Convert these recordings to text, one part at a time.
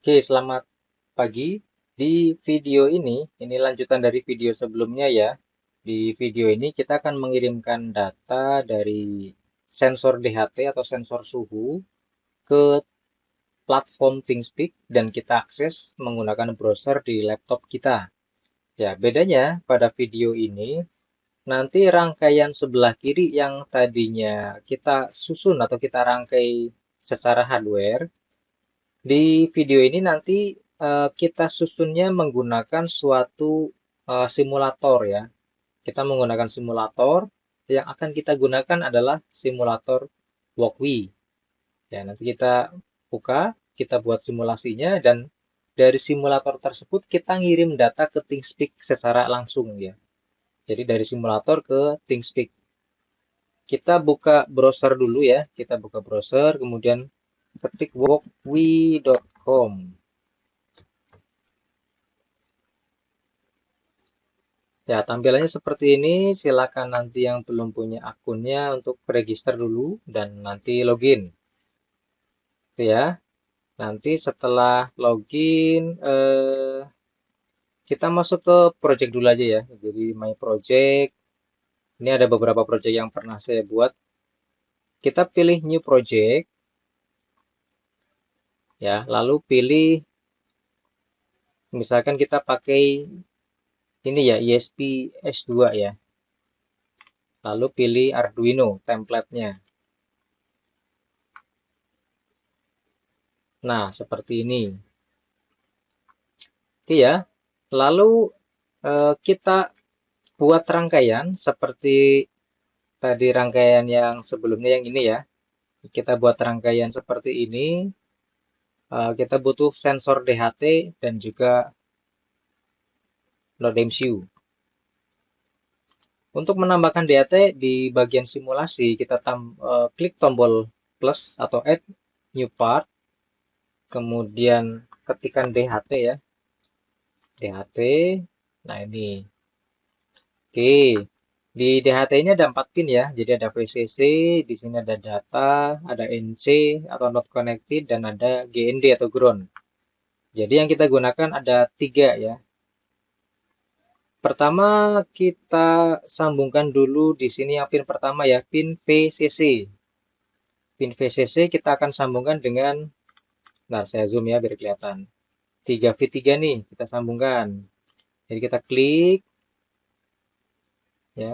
Oke, selamat pagi. Di video ini lanjutan dari video sebelumnya ya. Di video ini kita akan mengirimkan data dari sensor DHT atau sensor suhu ke platform ThingSpeak dan kita akses menggunakan browser di laptop kita. Ya, bedanya pada video ini, nanti rangkaian sebelah kiri yang tadinya kita susun atau kita rangkai secara hardware, di video ini nanti kita susunnya menggunakan suatu simulator ya. Kita menggunakan simulator yang akan kita gunakan adalah simulator Walkwi. Ya, nanti kita buka, kita buat simulasinya dan dari simulator tersebut kita ngirim data ke ThingSpeak secara langsung ya. Jadi dari simulator ke ThingSpeak. Kita buka browser dulu ya. Kita buka browser, kemudian ketik walkwi.com. Ya, tampilannya seperti ini. Silakan nanti yang belum punya akunnya untuk register dulu dan nanti login. Itu ya. Nanti setelah login, kita masuk ke project dulu aja ya. Jadi my project. Ini ada beberapa project yang pernah saya buat. Kita pilih new project. Ya, lalu pilih, misalkan kita pakai ini ya, ESP S2 ya. Lalu pilih Arduino template-nya. Nah, seperti ini. Oke ya. Lalu kita buat rangkaian seperti tadi rangkaian yang sebelumnya yang ini ya. Kita buat rangkaian seperti ini. Kita butuh sensor DHT dan juga node MCU. Untuk menambahkan DHT di bagian simulasi, kita klik tombol plus atau add new part. Kemudian ketikkan DHT ya. DHT. Nah ini. Oke. Di DHT ini ada 4 pin ya. Jadi ada VCC, di sini ada data, ada NC atau not connected, dan ada GND atau ground. Jadi yang kita gunakan ada 3 ya. Pertama kita sambungkan dulu di sini yang pin pertama ya, pin VCC. Pin VCC kita akan sambungkan dengan, nah saya zoom ya biar kelihatan. 3V3 nih kita sambungkan. Jadi kita klik ya,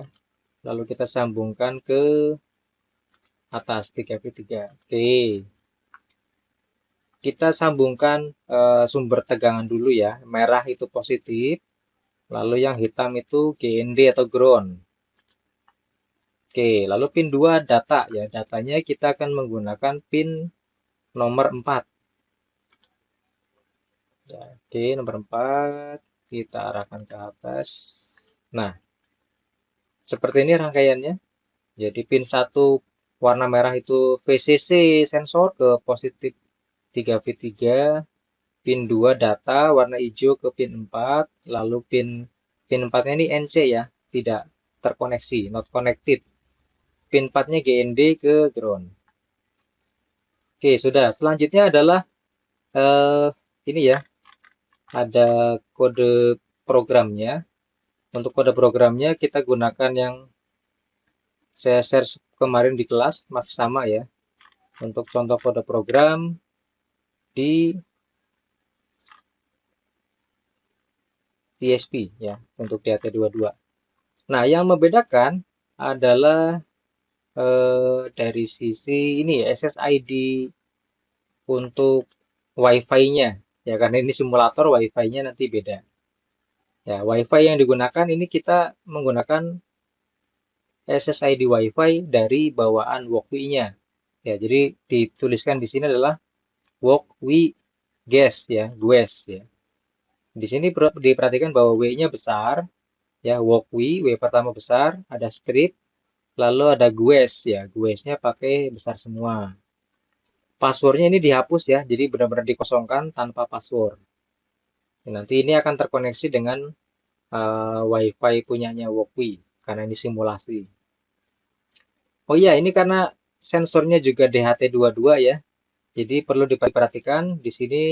lalu kita sambungkan ke atas 3V3. Oke. Kita sambungkan sumber tegangan dulu ya. Merah itu positif, lalu yang hitam itu GND atau ground. Oke, lalu pin 2 data ya. Datanya kita akan menggunakan pin nomor 4. Ya, oke, nomor 4 kita arahkan ke atas. Nah, seperti ini rangkaiannya. Jadi pin 1 warna merah itu VCC sensor ke positif 3V3, pin 2 data warna hijau ke pin 4, lalu pin 4-nya ini NC ya, tidak terkoneksi, not connected. Pin 4-nya GND ke ground. Oke, sudah. Selanjutnya adalah eh, ini ya, ada kode programnya. Untuk kode programnya kita gunakan yang saya share kemarin di kelas, masih sama ya. Untuk contoh kode program di TSP ya, untuk DHT22. Nah, yang membedakan adalah dari sisi ini ya, SSID untuk WiFi-nya. Ya, karena ini simulator WiFi-nya nanti beda. Ya, WiFi yang digunakan ini kita menggunakan SSID WiFi dari bawaan Walkwi-nya. Ya, jadi dituliskan di sini adalah Walkwi Guest ya, Guest ya. Di sini diperhatikan bahwa W-nya besar, ya Walkwi, W pertama besar, ada strip, lalu ada Guest ya, Guest-nya pakai besar semua. Passwordnya ini dihapus ya, jadi benar-benar dikosongkan tanpa password. Nanti ini akan terkoneksi dengan WiFi punyanya Walkwi, karena ini simulasi. Oh iya, ini karena sensornya juga DHT22 ya. Jadi perlu diperhatikan di sini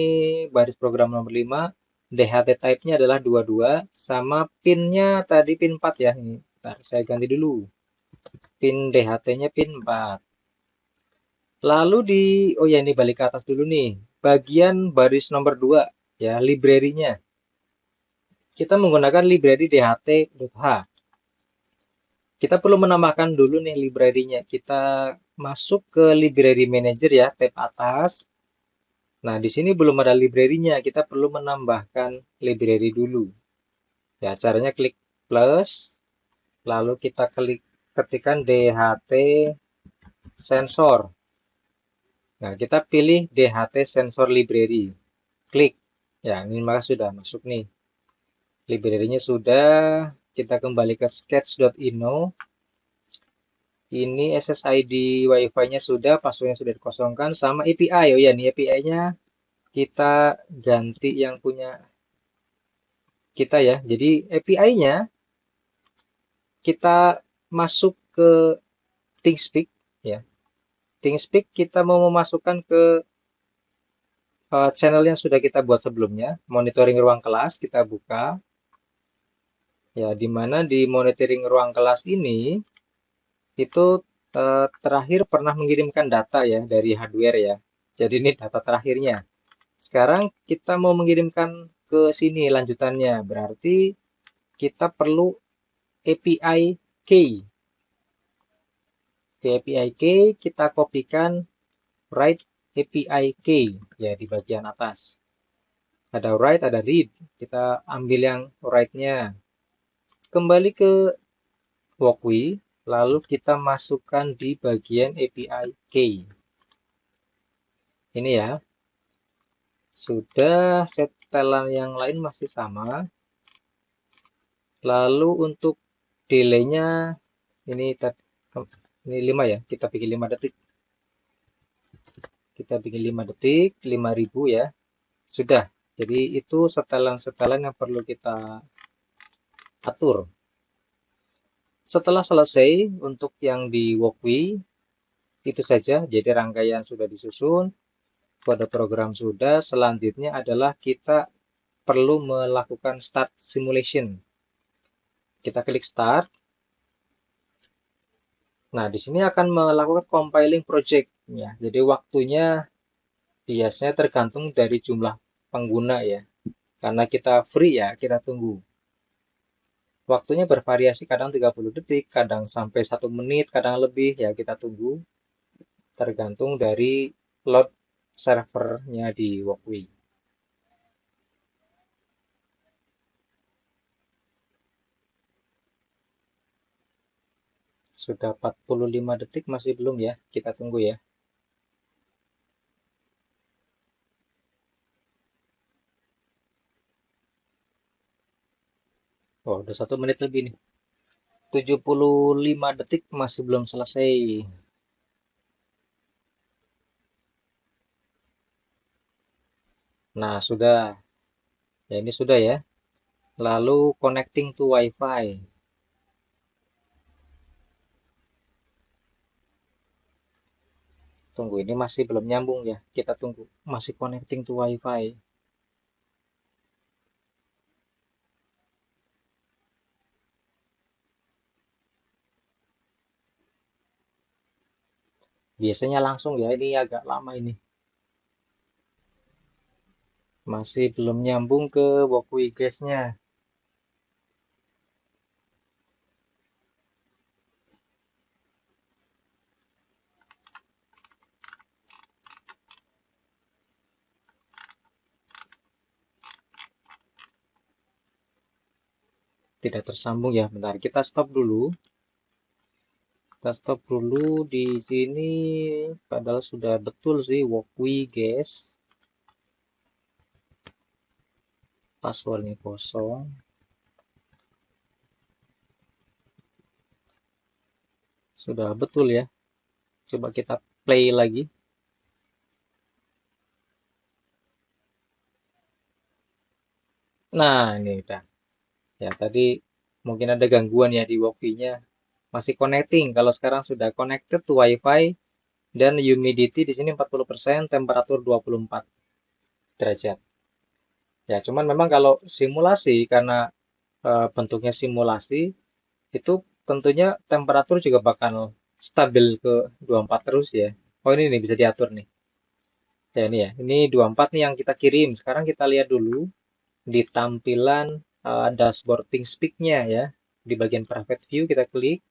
baris program nomor 5, DHT type-nya adalah 22 sama pin-nya tadi pin 4 ya. Ini, bentar, saya ganti dulu. Pin DHT-nya pin 4. Lalu oh ya ini balik ke atas dulu nih. Bagian baris nomor 2 ya, library-nya. Kita menggunakan library DHT.h. Kita perlu menambahkan dulu nih library-nya. Kita masuk ke library manager ya, tab atas. Nah, di sini belum ada library-nya. Kita perlu menambahkan library dulu. Ya, caranya klik plus, lalu kita ketikkan DHT sensor. Nah, kita pilih DHT sensor library. Klik. Ya, ini maka sudah masuk nih. Library-nya sudah. Kita kembali ke sketch.ino. Ini SSID Wi-Fi-nya sudah, passwordnya sudah dikosongkan, sama API. Oh ya, ini API-nya kita ganti yang punya kita ya. Jadi API-nya kita masuk ke ThingSpeak ya. ThingSpeak kita mau memasukkan ke channel yang sudah kita buat sebelumnya, monitoring ruang kelas, kita buka. Ya, di mana di monitoring ruang kelas ini itu terakhir pernah mengirimkan data ya dari hardware ya. Jadi ini data terakhirnya. Sekarang kita mau mengirimkan ke sini lanjutannya. Berarti kita perlu API key. Di API key kita kopikan write API key ya di bagian atas. Ada write, ada read. Kita ambil yang write-nya. Kembali ke Walkwi, lalu kita masukkan di bagian API key. Ini ya. Sudah, setelan yang lain masih sama. Lalu untuk delay-nya ini 5 ya, kita bikin 5 detik. Kita bikin 5 detik, 5.000 ya. Sudah. Jadi itu setelan-setelan yang perlu kita atur. Setelah selesai untuk yang di Walkwi, itu saja. Jadi rangkaian sudah disusun, kode program sudah. Selanjutnya adalah kita perlu melakukan start simulation. Kita klik start. Nah, di sini akan melakukan compiling project ya. Jadi waktunya biasanya tergantung dari jumlah pengguna ya. Karena kita free ya, kita tunggu. Waktunya bervariasi, kadang 30 detik, kadang sampai 1 menit, kadang lebih ya, kita tunggu. Tergantung dari load servernya di Walkwi. Sudah 45 detik, masih belum ya, kita tunggu ya. Oh, udah 1 menit lebih nih. 75 detik masih belum selesai. Nah, sudah. Ya, ini sudah ya. Lalu connecting to Wi-Fi. Tunggu, ini masih belum nyambung ya. Kita tunggu. Masih connecting to Wi-Fi. Biasanya langsung ya, ini agak lama ini. Masih belum nyambung ke Walkwi guys-nya. Tidak tersambung ya. Bentar, kita stop dulu. Kita stop dulu di sini. Padahal sudah betul sih Walkwi guys. Passwordnya kosong. Sudah betul ya. Coba kita play lagi. Nah, ini udah. Ya, tadi mungkin ada gangguan ya di Walkwi-nya. Masih connecting. Kalau sekarang sudah connected to Wi-Fi, dan humidity di sini 40%, temperatur 24 derajat. Ya, cuman memang kalau simulasi karena bentuknya simulasi itu tentunya temperatur juga bakal stabil ke 24 terus ya. Oh ini nih bisa diatur nih. Ya ini ya, ini 24 nih yang kita kirim. Sekarang kita lihat dulu di tampilan dashboard ThingSpeak-nya ya. Di bagian private view kita klik.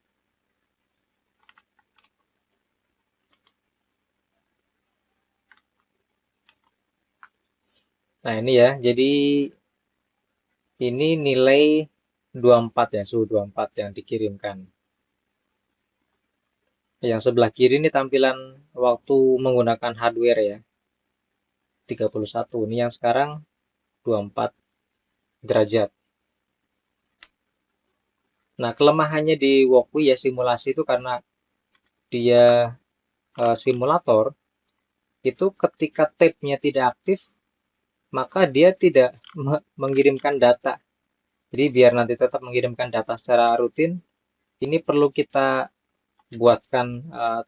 Nah ini ya, jadi ini nilai 24 ya, suhu 24 yang dikirimkan. Yang sebelah kiri ini tampilan waktu menggunakan hardware ya, 31. Ini yang sekarang 24 derajat. Nah, kelemahannya di Walkwi ya simulasi itu karena dia simulator, itu ketika tab-nya tidak aktif, maka dia tidak mengirimkan data. Jadi biar nanti tetap mengirimkan data secara rutin, ini perlu kita buatkan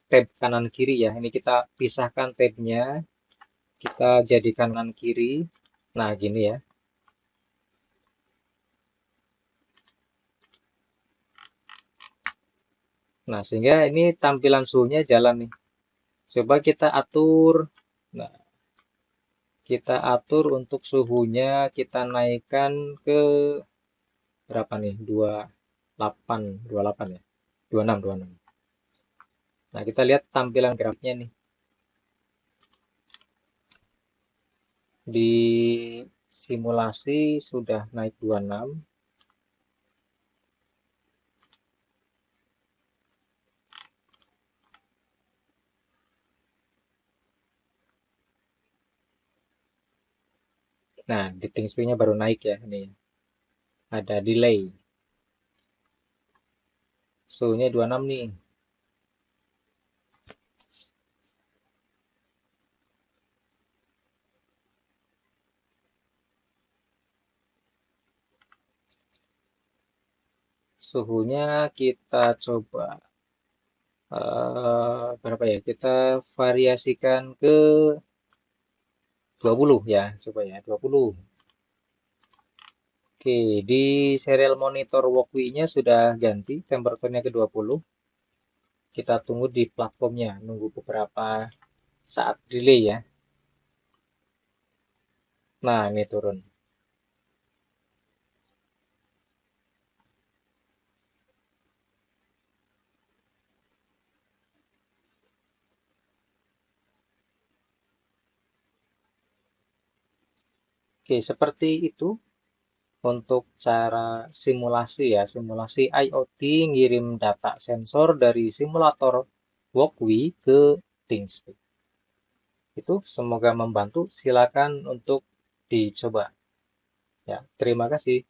tab kanan kiri ya. Ini kita pisahkan tabnya, kita jadikan kanan kiri. Nah, gini ya. Nah, sehingga ini tampilan suhunya jalan nih. Coba kita atur. Nah, kita atur untuk suhunya, kita naikkan ke berapa nih? 28, 28 ya. 26, 26. Nah, kita lihat tampilan grafiknya nih. Di simulasi sudah naik 26. Nah, di ThingSpeak-nya baru naik ya. Ini ada delay. Suhunya 26 nih. Suhunya kita coba berapa ya? Kita variasikan ke 20 ya, coba ya, 20. Oke, di serial monitor Walkwi-nya sudah ganti temperaturnya ke 20. Kita tunggu di platformnya, nunggu beberapa saat delay ya. Nah, ini turun. Oke, seperti itu untuk cara simulasi ya, simulasi IoT ngirim data sensor dari simulator Walkwi ke ThingSpeak. Itu semoga membantu. Silakan untuk dicoba. Ya, terima kasih.